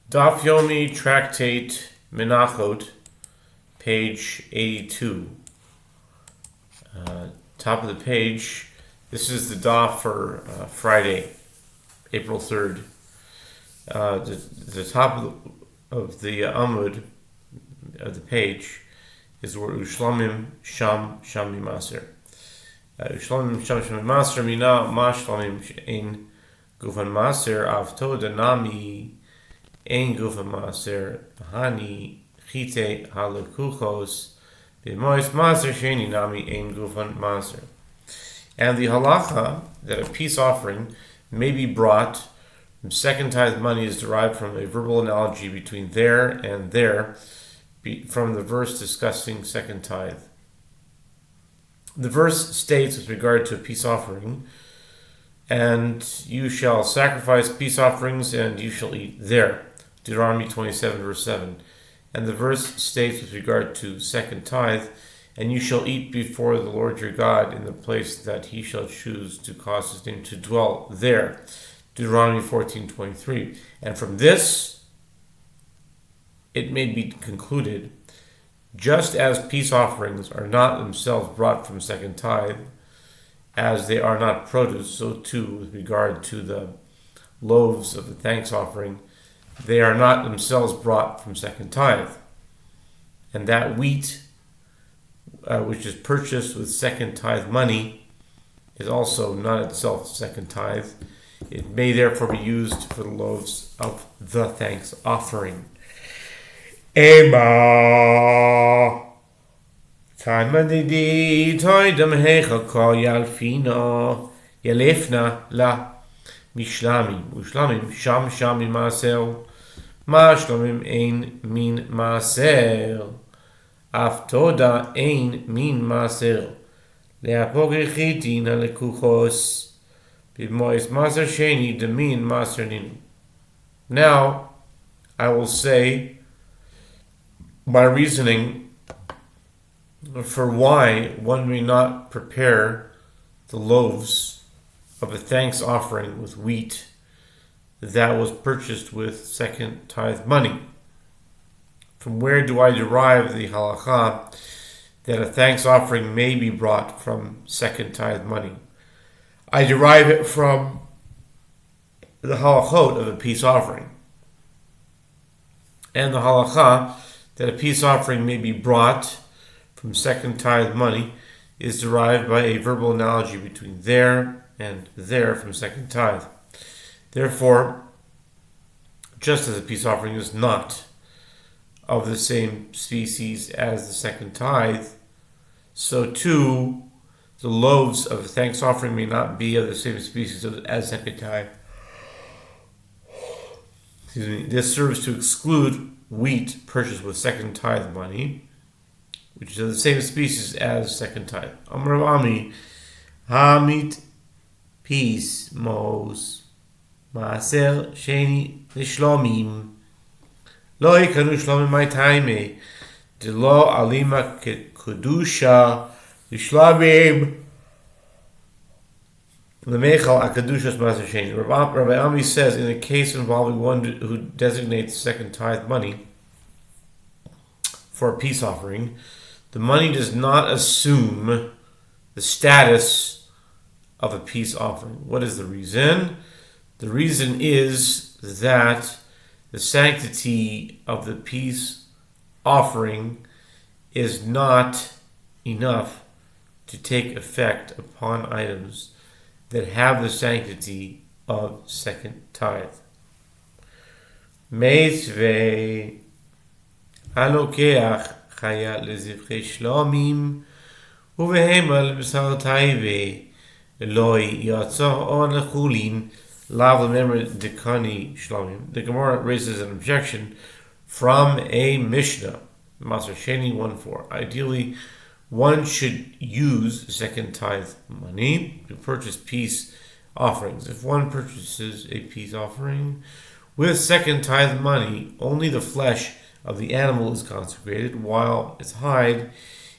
Daf Yomi Tractate Menachot, page 82. Top of the page. This is the daf for Friday, April 3rd. The top of the Amud of the page is the word Ushlamim Sham Shami Maser. Ushlamim Sham Shami Maser Mina Ma Shlamim Ein Gufan Maser Avto Danami Ein Gufan Maser Hani Chite Halekuchos B'mois Maser Sheni Nami Ein Gufan Maser. And the halacha that a peace offering may be brought from second tithe money is derived from a verbal analogy between there and there, from the verse discussing second tithe. The verse states with regard to a peace offering, and you shall sacrifice peace offerings and you shall eat there. Deuteronomy 27 verse 7. And the verse states with regard to second tithe, and you shall eat before the Lord your God in the place that he shall choose to cause his name to dwell there. Deuteronomy 14:23. And from this, it may be concluded, just as peace offerings are not themselves brought from second tithe, as they are not produce, so too with regard to the loaves of the thanks offering, they are not themselves brought from second tithe. And that wheat, which is purchased with second tithe money, is also not itself second tithe. It may therefore be used for the loaves of the thanks offering. Ema Tamadidi Toidam Hecha Kol Yalfino Yalefna La Mishlamim Sham Shami Masel Mashlamim Ein Min Masel Aftoda Ein Min Masel Leapogrichitin Alekuchos B'mois Maser Sheni Demin Maser Ninu. Now I will say my reasoning for why one may not prepare the loaves of a thanks offering with wheat that was purchased with second tithe money. From where do I derive the halakha that a thanks offering may be brought from second tithe money? I derive it from the halachot of a peace offering. And the halakha that a peace offering may be brought from second tithe money is derived by a verbal analogy between there and there from second tithe. Therefore, just as a peace offering is not of the same species as the second tithe, so too the loaves of the thanks offering may not be of the same species as second tithe. This serves to exclude wheat purchased with second tithe money, which is of the same species as second tithe. Amar Ami Hamit Peace Mos Maaser Sheni Lishlomim Lo Ikanu Shlomim My Time De Lo Alima Kedusha Lishlomim Lemechal Akadushas Maaser Sheni. Rabbi Ami says, in a case involving one who designates second tithe money for a peace offering, the money does not assume the status of a peace offering. What is the reason? The reason is that the sanctity of the peace offering is not enough to take effect upon items that have the sanctity of second tithe. Meisvei halokeach chaya lezivchei shlomim uvehema lebsar taive eloi yatzah on lechulin lav lememra dekani shlomim. The Gemara raises an objection from a Mishnah, Maser Sheni 1:4. Ideally, one should use second tithe money to purchase peace offerings. If one purchases a peace offering with second tithe money, only the flesh of the animal is consecrated, while its hide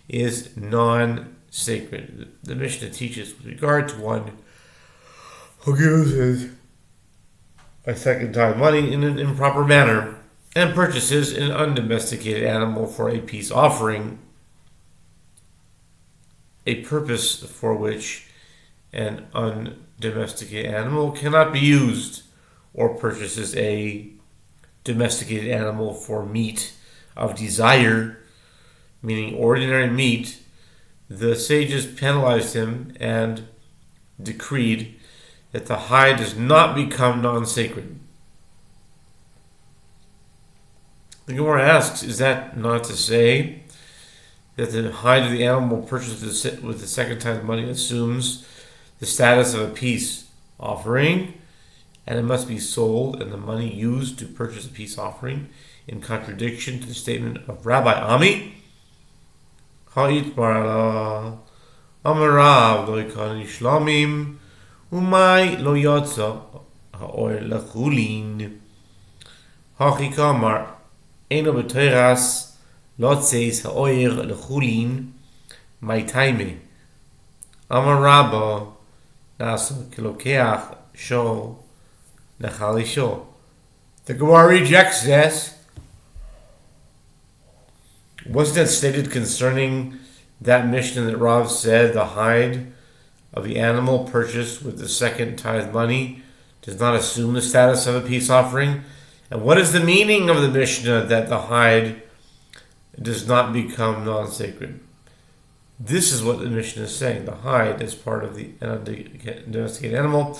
is non-sacred. The Mishnah teaches with regard to one who uses a second tithe money in an improper manner and purchases an undomesticated animal for a peace offering, a purpose for which an undomesticated animal cannot be used, or purchases a domesticated animal for meat of desire, meaning ordinary meat, the sages penalized him and decreed that the hide does not become non-sacred. The Gemara asks, is that not to say that the hide of the animal purchased with the second tithe money assumes the status of a peace offering, and it must be sold and the money used to purchase a peace offering, in contradiction to the statement of Rabbi Ami? Ha'it marala amarav lo ikani shlamim umay lo yotza ha'or lechulin hachi kamar eno b'toiras lotzeis ha'or lechulin may taime amarabba nasa kilokeach sho lechalisho. The Gemara rejects this. Wasn't that stated concerning that Mishnah that Rav said the hide of the animal purchased with the second tithe money does not assume the status of a peace offering? And what is the meaning of the Mishnah that the hide does not become non-sacred? This is what the Mishnah is saying. The hide, as part of the domesticated animal,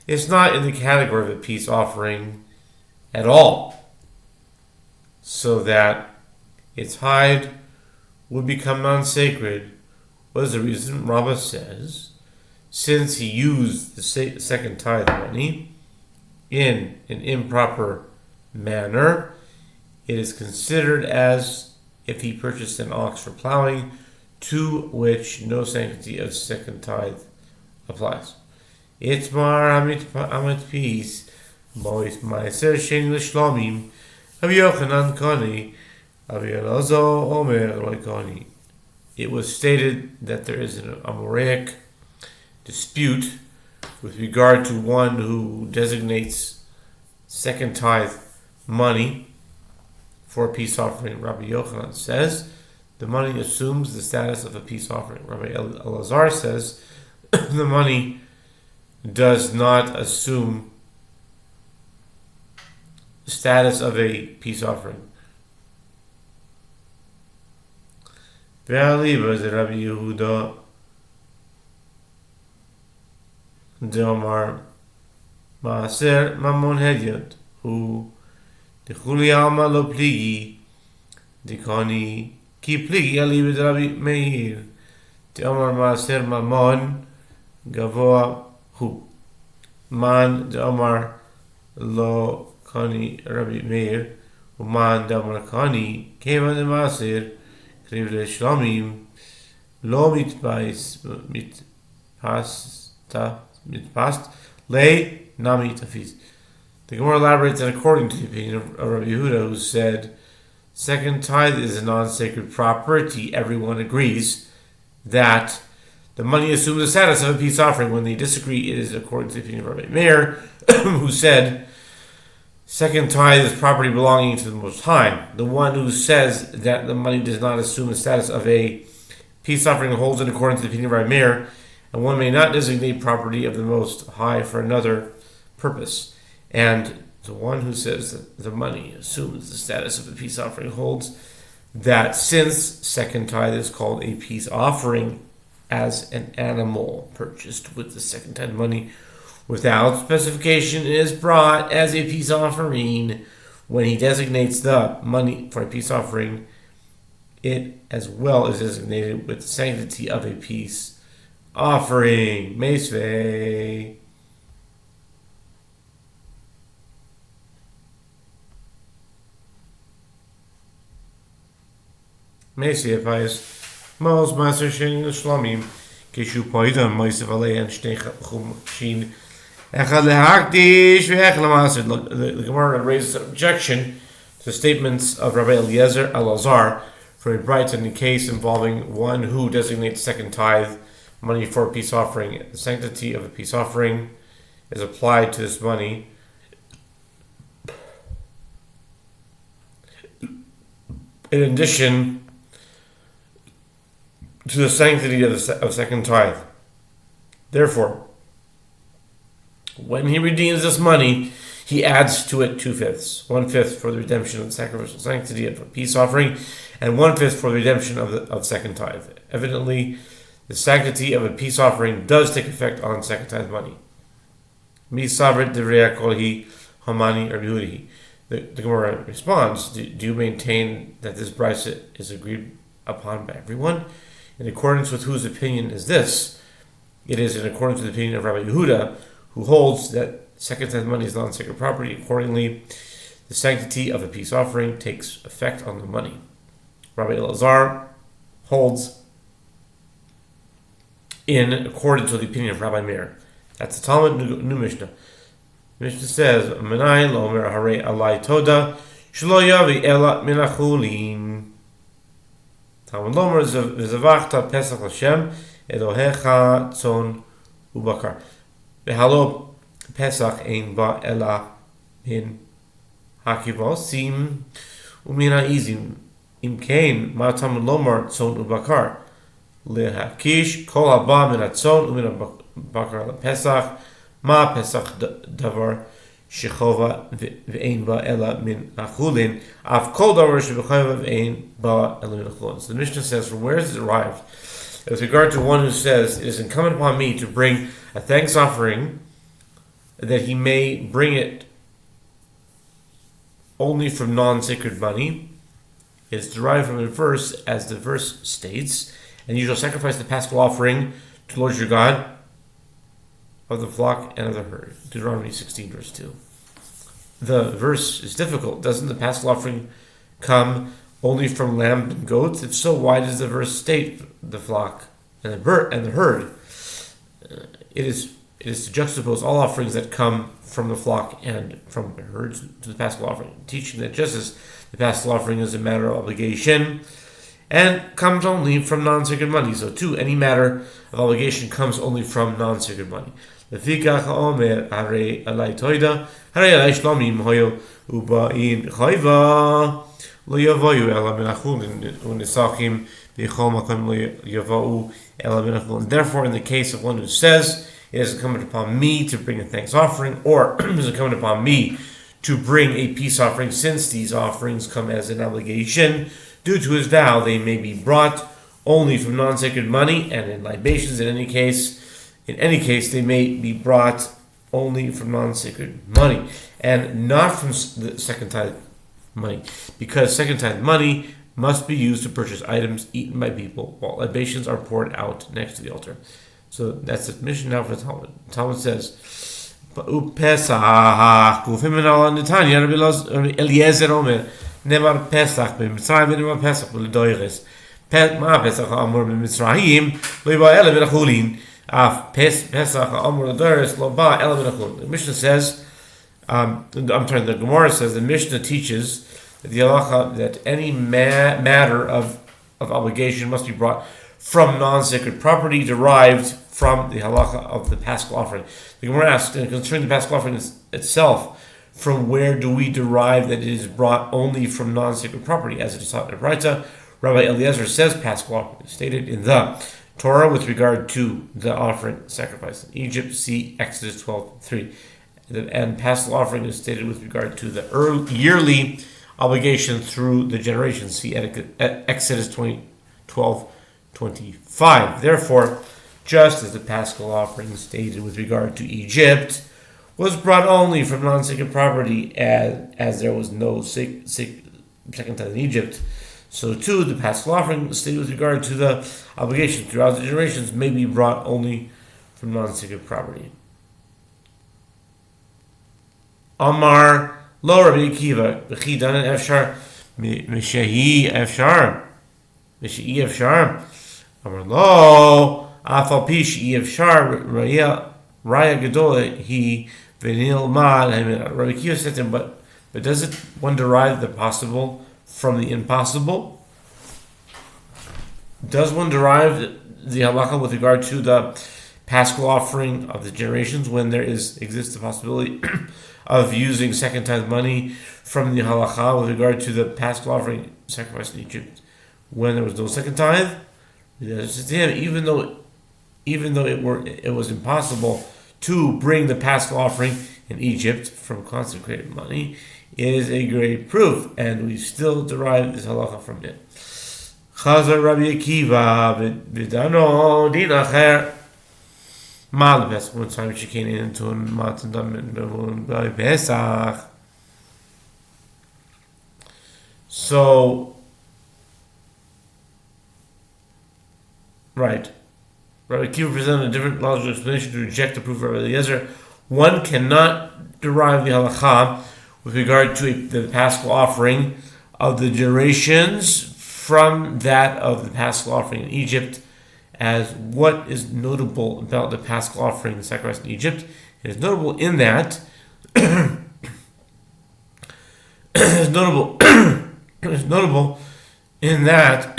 is not in the category of a peace offering at all, so that its hide would become non-sacred. What is the reason? Rabbah says, since he used the second tithe money in an improper manner, it is considered as if he purchased an ox for plowing, to which no sanctity of second tithe applies. Itmar amit peace, bois meiser shen l'shlomim, Rabbi Yochanan kani, it was stated that there is an Amoraic dispute with regard to one who designates second tithe money for a peace offering. Rabbi Yochanan says the money assumes the status of a peace offering. Rabbi Elazar says the money does not assume the status of a peace offering. Ve'aliba de Rabbi Yehuda Deomar Maaser Mamon Hedyot who Dechuli Alma lo pligi Dikani ki pligi aliba de Rabbi Meir Deomar Maaser Mamon Gavoa hu Man Deomar lo Kani Rabbi Meir Uman Deomar Kani Keva de Maaser Kriv Shlamim lo mitpast le nami tafiz. The Gemara elaborates that according to the opinion of Rabbi Yehuda, who said second tithe is a non-sacred property, everyone agrees that the money assumes the status of a peace offering. When they disagree, it is according to the opinion of Rabbi Meir, who said second tithe is property belonging to the Most High. The one who says that the money does not assume the status of a peace offering holds in accordance to the opinion of Rabbi Meir, and one may not designate property of the Most High for another purpose. And the one who says that the money assumes the status of a peace offering holds that since second tithe is called a peace offering as an animal purchased with the second tithe money, without specification, it is brought as a peace offering. When he designates the money for a peace offering, it as well is designated with the sanctity of a peace offering. Meisvei. Meisvei applies. Most master shin shlamim kishu poida moisev alei and shtei shin. The Gemara raises an objection to the statements of Rabbi Elazar for a bright in the case involving one who designates second tithe money for a peace offering. The sanctity of a peace offering is applied to this money in addition to the sanctity of second tithe. Therefore, when he redeems this money, he adds to it 2/5, 1/5 for the redemption of the sacrificial sanctity of a peace offering, and 1/5 for the redemption of second tithe. Evidently, the sanctity of a peace offering does take effect on second tithe money. Mi sabrit divrei kolhi hamani or Yehudi. The Gemara responds, do you maintain that this brisa is agreed upon by everyone? In accordance with whose opinion is this? It is in accordance with the opinion of Rabbi Yehuda, who holds that second tithe money is non-sacred property. Accordingly, the sanctity of a peace offering takes effect on the money. Rabbi Elazar holds in accordance with the opinion of Rabbi Meir. That's the Talmud New Mishnah. The Mishnah says, "Menai lo omer harei alai toda shelo yavi ela minachulin." Talmud lomer v'zavachta pesach Hashem Elohecha tzon ubakar. V'halo pesach ein ba ela min hakivosim umin ha'izim. Im kein ma Talmud lomer tzon ubakar. Lehakish kol haba min hatzon umin ha'bakar pesach. Ma pesach davar shechova ve'ein ba ela min nachulin af kol davar shechova ve'ein ba ela min nachulin. So the Mishnah says, from where is it derived? With regard to one who says, it is incumbent upon me to bring a thanks offering, that he may bring it only from non-sacred money, is derived from the verse, as the verse states, and you shall sacrifice the paschal offering to Lord your God of the flock and of the herd. Deuteronomy 16, verse 2. The verse is difficult. Doesn't the paschal offering come only from lamb and goats? If so, why does the verse state the flock and the herd? It is to juxtapose all offerings that come from the flock and from the herds to the paschal offering, teaching that just as the paschal offering is a matter of obligation and comes only from non-sacred money, so too any matter of obligation comes only from non-sacred money. Lefikach omer harei alai toida harei alai shlomim hoyo ubain chayva lo yavoyu ela menachulin unisachim v'chol makom lo yavoyu ela menachulin. Therefore, in the case of one who says, it is incumbent upon me to bring a thanks offering, or it is incumbent upon me to bring a peace offering, since these offerings come as an obligation due to his vow, they may be brought only from non-sacred money, and in libations, in any case, they may be brought only from non-sacred money, and not from the second tithe money, because second tithe money must be used to purchase items eaten by people, while libations are poured out next to the altar. So that's the mission now for the Talmud. The Talmud says, Pesach, Gufim al Netanya, Eliezer Omer, Nemar Pesach, B'Mitzrayim, Nemar Pesach, B'Ledoyres, Ma Pesach Amor B'Mitzrayim, Loiba Ele B'Nachulin, Af Pesach Amor Ledoyres, Loba Ele B'Nachulin. The Mishnah says, the Gemara says, the Mishnah teaches that the halacha that any matter of obligation must be brought from non-sacred property derived from the halacha of the paschal offering. The Gemara asks, concerning the paschal offering itself, from where do we derive that it is brought only from non-sacred property? As it is taught in the Brita, Rabbi Eliezer says paschal offering is stated in the Torah with regard to the offering sacrifice in Egypt. See Exodus 12:3. And paschal offering is stated with regard to the yearly obligation through the generations. See Exodus 12:25. Therefore, just as the paschal offering stated with regard to Egypt was brought only from non-sacred property, as there was no second tithe in Egypt, so too the paschal offering stated with regard to the obligation throughout the generations may be brought only from non-sacred property. Amar lo Rabbi Akiva v'chi danan efshar mishehi efshar Amar lo afal pi shehi efshar raya gadol he v'nil mal. Rabbi Akiva said to him, but does it one derive the possible from the impossible? Does one derive the halacha with regard to the Paschal offering of the generations when there exists the possibility of using second tithe money from the halacha with regard to the Paschal offering sacrificed in Egypt when there was no second tithe. Even though it was impossible to bring the Paschal offering in Egypt from consecrated money, is a great proof, and we still derive this halacha from it. Chazar Rabbi Akiva v'dano din acher. Mal Pesach, one time she came into a matan dam by Pesach. So, right. Rabbi Akiva presented a different logical explanation to reject the proof of Rabbi Eliezer. One cannot derive the halacha with regard to the Paschal offering of the generations from that of the Paschal offering in Egypt, as what is notable about the Paschal offering, the sacrifice in Egypt. It is notable in that it is notable in that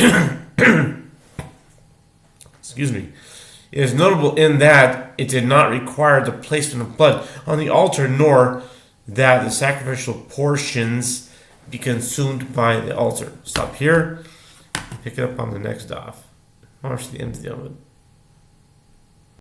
excuse me. It is notable in that it did not require the placement of blood on the altar, nor that the sacrificial portions be consumed by the altar. Stop here. Pick it up on the next daf. March to the end of the Amud.